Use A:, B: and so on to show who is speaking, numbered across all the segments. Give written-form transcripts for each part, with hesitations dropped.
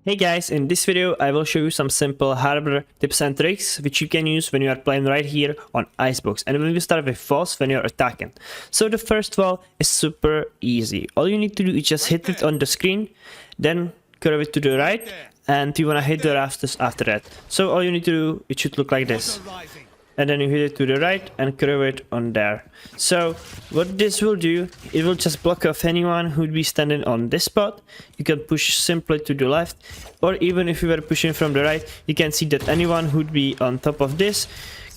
A: Hey guys, in this video I will show you some simple harbor tips and tricks which you can use when you are playing right here on Icebox, and we will start with falls when you're attacking. So the first wall is super easy. All you need to do is just hit it on the screen, then curve it to the right, and you wanna hit the rafters after that. So all you need to do, it should look like this. And then you hit it to the right and curve it on there. So what this will do, it will just block off anyone who would be standing on this spot. You can push simply to the left, or even if you were pushing from the right, you can see that anyone who would be on top of this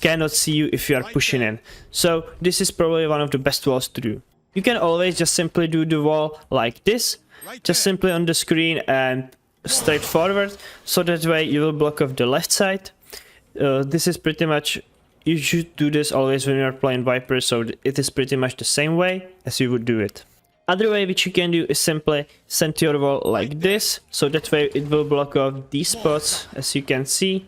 A: cannot see you if you are pushing in. So this is probably one of the best walls to do. You can always just simply do the wall like this, just simply on the screen and straight forward, so that way you will block off the left side. This is pretty much, you should do this always when you are playing Viper, so it is pretty much the same way as you would do it. Other way which you can do is simply send your wall like this, so that way it will block off these spots as you can see,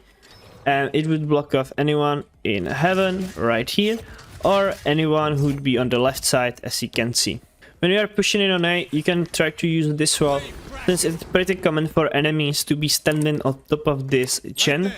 A: and it would block off anyone in heaven right here, or anyone who would be on the left side as you can see. When you are pushing in on A, you can try to use this wall, since it's pretty common for enemies to be standing on top of this gen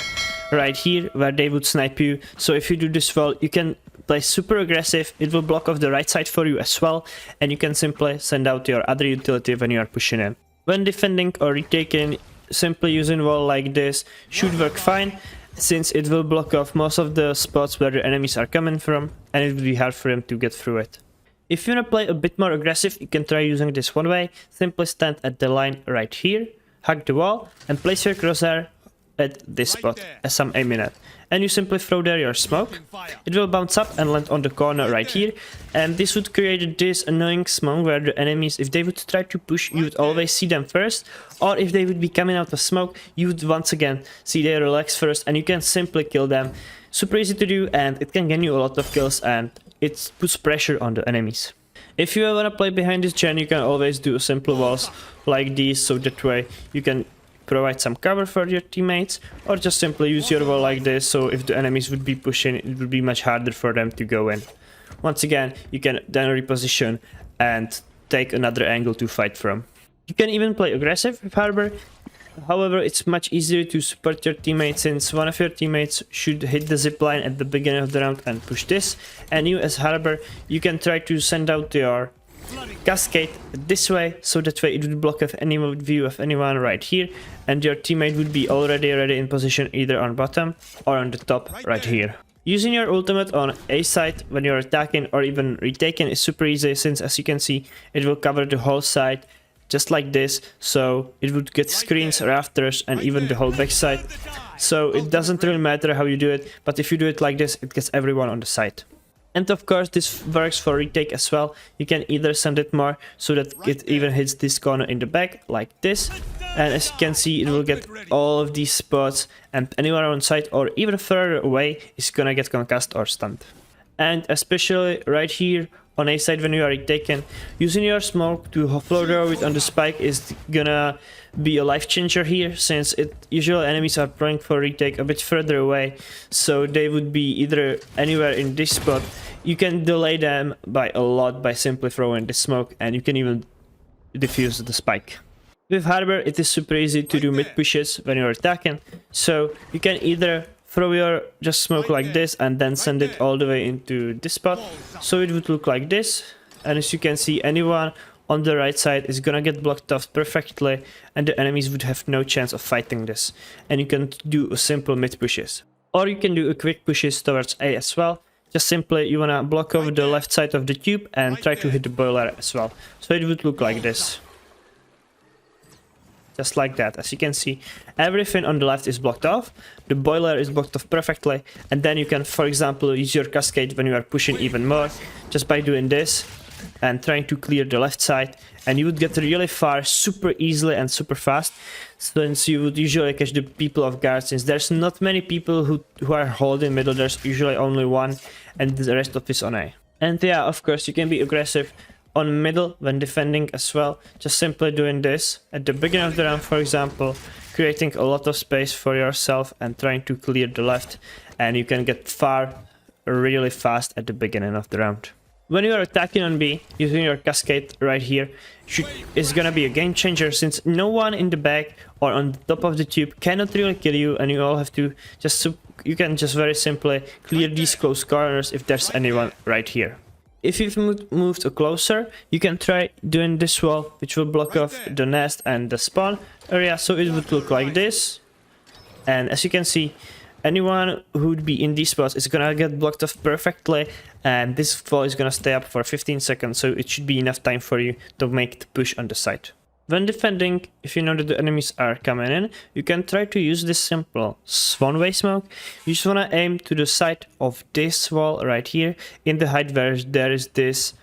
A: right here where they would snipe you. So if you do this wall, you can play super aggressive, it will block off the right side for you as well, and you can simply send out your other utility when you are pushing in. When defending or retaking, simply using wall like this should work fine, since it will block off most of the spots where the enemies are coming from, and it will be hard for them to get through it. If you want to play a bit more aggressive, you can try using this one way. Simply stand at the line right here, hug the wall, and place your crosshair at this spot as I'm aiming at. And you simply throw there your smoke. It will bounce up and land on the corner right here. And this would create this annoying smoke where the enemies, if they would try to push, you would always see them first. Or if they would be coming out of smoke, you would once again see their legs first, and you can simply kill them. Super easy to do, and it can gain you a lot of kills, and it puts pressure on the enemies. If you want to play behind this gen, you can always do simple walls like these, so that way you can provide some cover for your teammates, or just simply use your wall like this, so if the enemies would be pushing, it would be much harder for them to go in. Once again, you can then reposition and take another angle to fight from. You can even play aggressive with Harbor. However, it's much easier to support your teammates, since one of your teammates should hit the zipline at the beginning of the round and push this, and you as Harbor, you can try to send out your cascade this way, so that way it would block off any view of anyone right here, and your teammate would be already in position either on bottom or on the top right here. Using your ultimate on A side when you're attacking or even retaking is super easy, since as you can see, it will cover the whole side just like this, so it would get screens, rafters, and even the whole back side. So it doesn't really matter how you do it, but if you do it like this, it gets everyone on the side. And of course, this works for retake as well. You can either send it more so that it even hits this corner in the back like this, and as you can see, it will get all of these spots, and anyone on site or even further away is gonna get concussed or stunned. And especially right here on A side when you are retaken, using your smoke to float over it on the spike is gonna be a life changer here, since usually enemies are trying for retake a bit further away, so they would be either anywhere in this spot. You can delay them by a lot by simply throwing the smoke, and you can even defuse the spike. With Harbor, it is super easy to do mid pushes when you're attacking, so you can either throw your just smoke like this and then send it all the way into this spot, so it would look like this, and as you can see, anyone on the right side is gonna get blocked off perfectly, and the enemies would have no chance of fighting this. And you can do simple mid pushes, or you can do a quick pushes towards A as well. Just simply you wanna block over the left side of the tube and try to hit the boiler as well, so it would look like this. Just like that. As you can see, everything on the left is blocked off, the boiler is blocked off perfectly, and then you can, for example, use your cascade when you are pushing even more, just by doing this and trying to clear the left side, and you would get really far super easily and super fast, since you would usually catch the people off guard, since there's not many people who are holding middle, there's usually only one, and the rest of is on A. And yeah, of course, you can be aggressive on middle when defending as well, just simply doing this at the beginning of the round, for example, creating a lot of space for yourself and trying to clear the left, and you can get far really fast at the beginning of the round. When you are attacking on B, using your cascade right here is gonna be a game changer, since no one in the back or on the top of the tube cannot really kill you, and you all have to you can just very simply clear these close corners if there's anyone right here. If you've moved closer, you can try doing this wall, which will block off the nest and the spawn area, so it would look like this. And as you can see, anyone who would be in these spots is gonna get blocked off perfectly, and this wall is gonna stay up for 15 seconds, so it should be enough time for you to make the push on the side. When defending, if you know that the enemies are coming in, you can try to use this simple swan way smoke. You just wanna aim to the side of this wall right here, in the height where there is this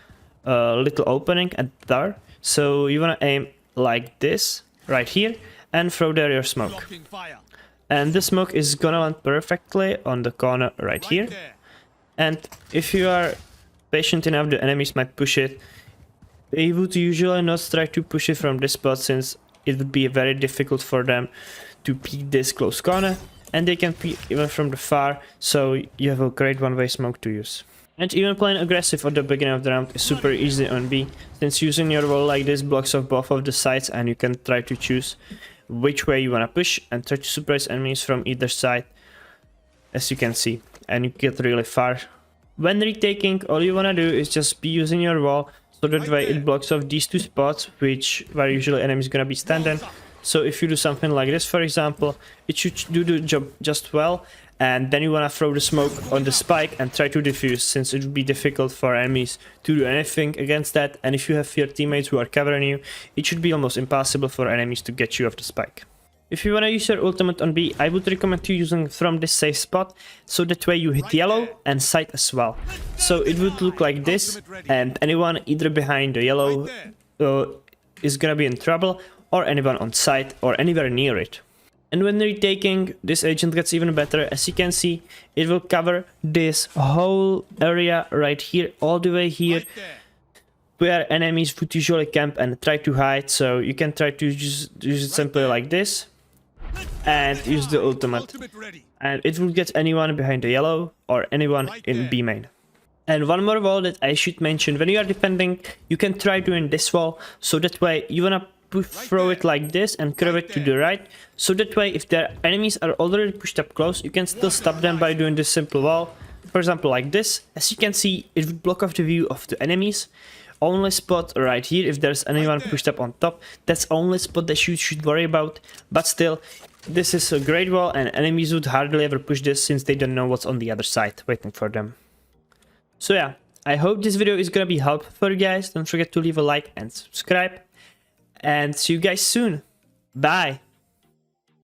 A: little opening at the door. So you wanna aim like this right here and throw there your smoke. And the smoke is gonna land perfectly on the corner right here. And if you are patient enough, the enemies might push it. They would usually not try to push it from this spot, since it would be very difficult for them to peek this close corner. And they can peek even from the far, so you have a great one-way smoke to use. And even playing aggressive at the beginning of the round is super easy on B, since using your wall like this blocks off both of the sides, and you can try to choose which way you wanna push and try to surprise enemies from either side, as you can see, and you get really far. When retaking, all you wanna do is just be using your wall, so that way it blocks off these two spots where usually enemies gonna be standing. So if you do something like this, for example, it should do the job just well. And then you wanna throw the smoke on the spike and try to defuse, since it would be difficult for enemies to do anything against that. And if you have your teammates who are covering you, it should be almost impossible for enemies to get you off the spike. If you wanna use your ultimate on B, I would recommend you using from this safe spot, so that way you hit yellow and side as well. So it would look like this, and anyone either behind the yellow is gonna be in trouble, or anyone on side or anywhere near it. And when retaking, this agent gets even better. As you can see, it will cover this whole area right here, all the way here, where enemies would usually camp and try to hide. So you can try to use it simply like this and use the ultimate, and it will get anyone behind the yellow or anyone in B main. And one more wall that I should mention: when you are defending, you can try doing this wall, so that way you wanna throw it like this and curve it to the right, so that way if their enemies are already pushed up close, you can still stop them by doing this simple wall, for example like this. As you can see, it would block off the view of the enemies. Only spot right here, if there's anyone pushed up on top, that's only spot that you should worry about. But still, this is a great wall, and enemies would hardly ever push this, since they don't know what's on the other side waiting for them. So yeah, I hope this video is gonna be helpful for you guys. Don't forget to leave a like and subscribe, and see you guys soon. Bye.